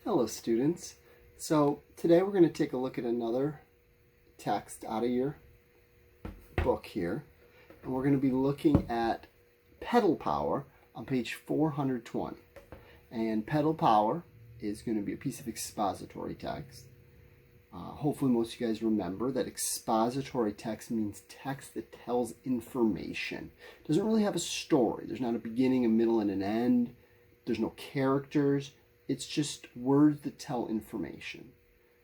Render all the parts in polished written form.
Hello students. So today we're going to take a look at another text out of your book here. And we're going to be looking at pedal power on page 420. And pedal power is going to be a piece of expository text. Hopefully most of you guys remember that expository text means text that tells information. It doesn't really have a story. There's not a beginning, a middle, and an end. There's no characters. It's just words that tell information.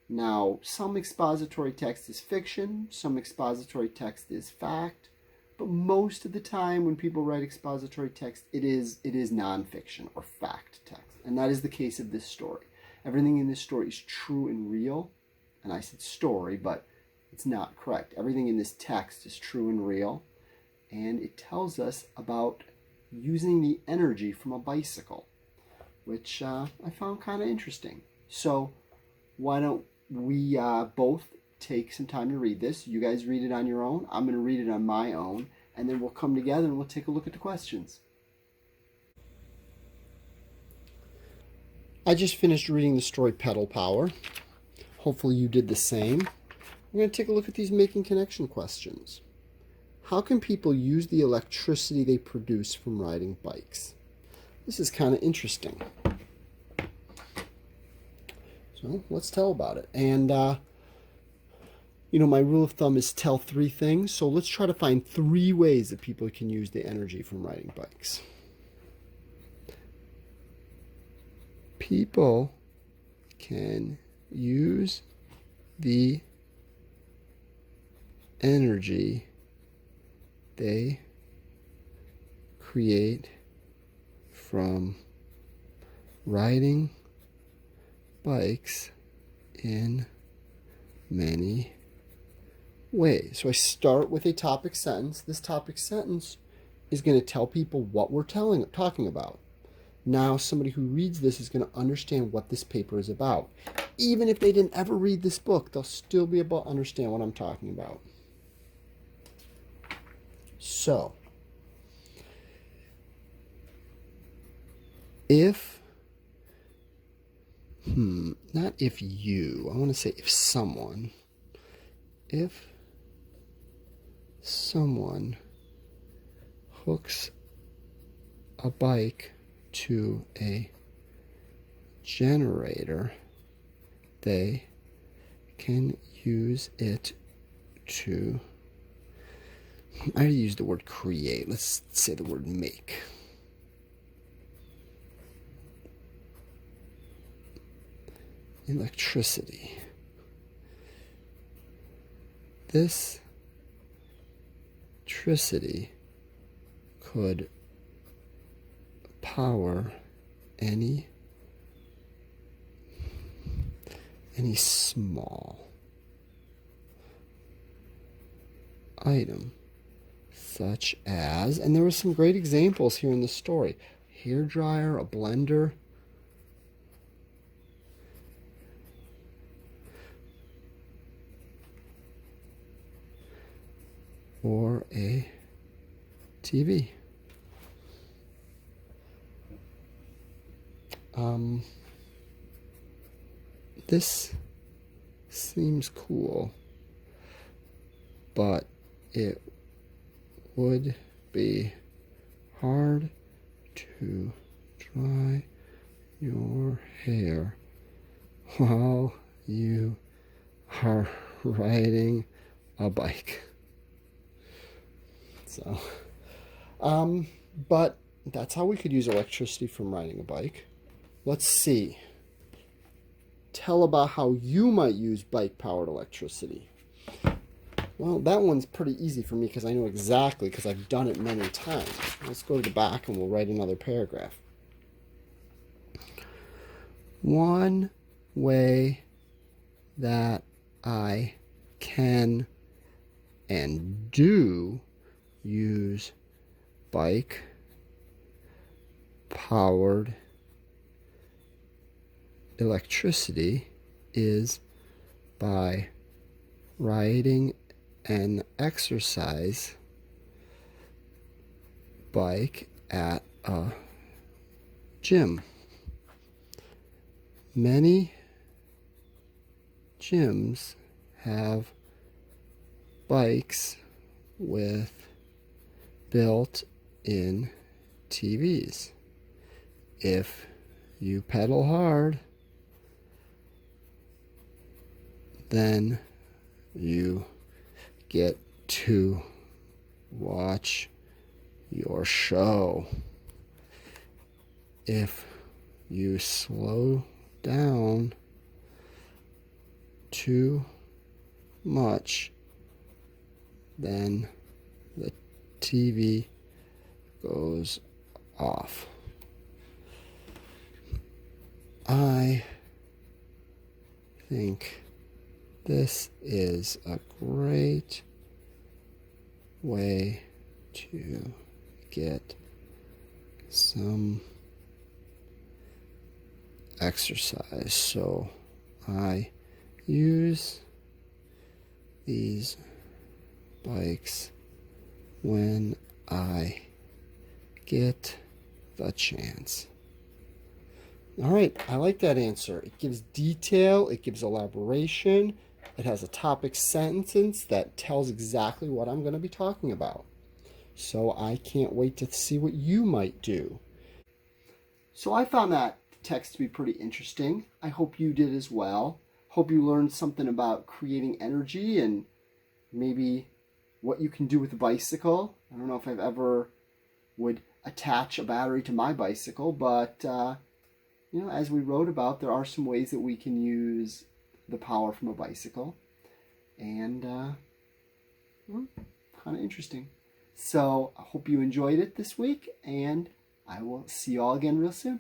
Now, some expository text is fiction, some expository text is fact, but most of the time when people write expository text, it is nonfiction or fact text. And that is the case of this story. Everything in this story is true and real. And I said story, but it's not correct. Everything in this text is true and real. And it tells us about using the energy from a bicycle, which I found kind of interesting. So why don't we both take some time to read this. You guys read it on your own. I'm going to read it on my own. And then we'll come together and we'll take a look at the questions. I just finished reading the story Pedal Power. Hopefully you did the same. We're going to take a look at these making connection questions. How can people use the electricity they produce from riding bikes? This is kind of interesting. So let's tell about it. And, my rule of thumb is tell 3 things. So let's try to find 3 ways that people can use the energy from riding bikes. People can use the energy they create from riding bikes in many ways. So I start with a topic sentence. This topic sentence is going to tell people what we're talking about. Now somebody who reads this is going to understand what this paper is about. Even if they didn't ever read this book, they'll still be able to understand what I'm talking about. So, not if you, I want to say if someone hooks a bike to a generator, they can use it to, I already used the word create, let's say the word make. Electricity. This electricity could power any small item, such as, and there were some great examples here in the story, hair dryer, a blender, or a TV. This seems cool, but it would be hard to dry your hair while you are riding a bike. So, but that's how we could use electricity from riding a bike. Let's see. Tell about how you might use bike-powered electricity. Well, that one's pretty easy for me because I know exactly, because I've done it many times. Let's go to the back and we'll write another paragraph. One way that I can and do use bike-powered electricity is by riding an exercise bike at a gym. Many gyms have bikes with built-in TVs. If you pedal hard, then you get to watch your show. If you slow down too much, then the TV goes off. I think this is a great way to get some exercise. So I use these bikes when I get the chance. All right, I like that answer. It gives detail, it gives elaboration, it has a topic sentence that tells exactly what I'm going to be talking about. So I can't wait to see what you might do. So I found that text to be pretty interesting. I hope you did as well. Hope you learned something about creating energy and maybe what you can do with a bicycle. I don't know if I've ever would attach a battery to my bicycle, but as we wrote about, there are some ways that we can use the power from a bicycle, and kind of interesting. So I hope you enjoyed it this week, and I will see you all again real soon.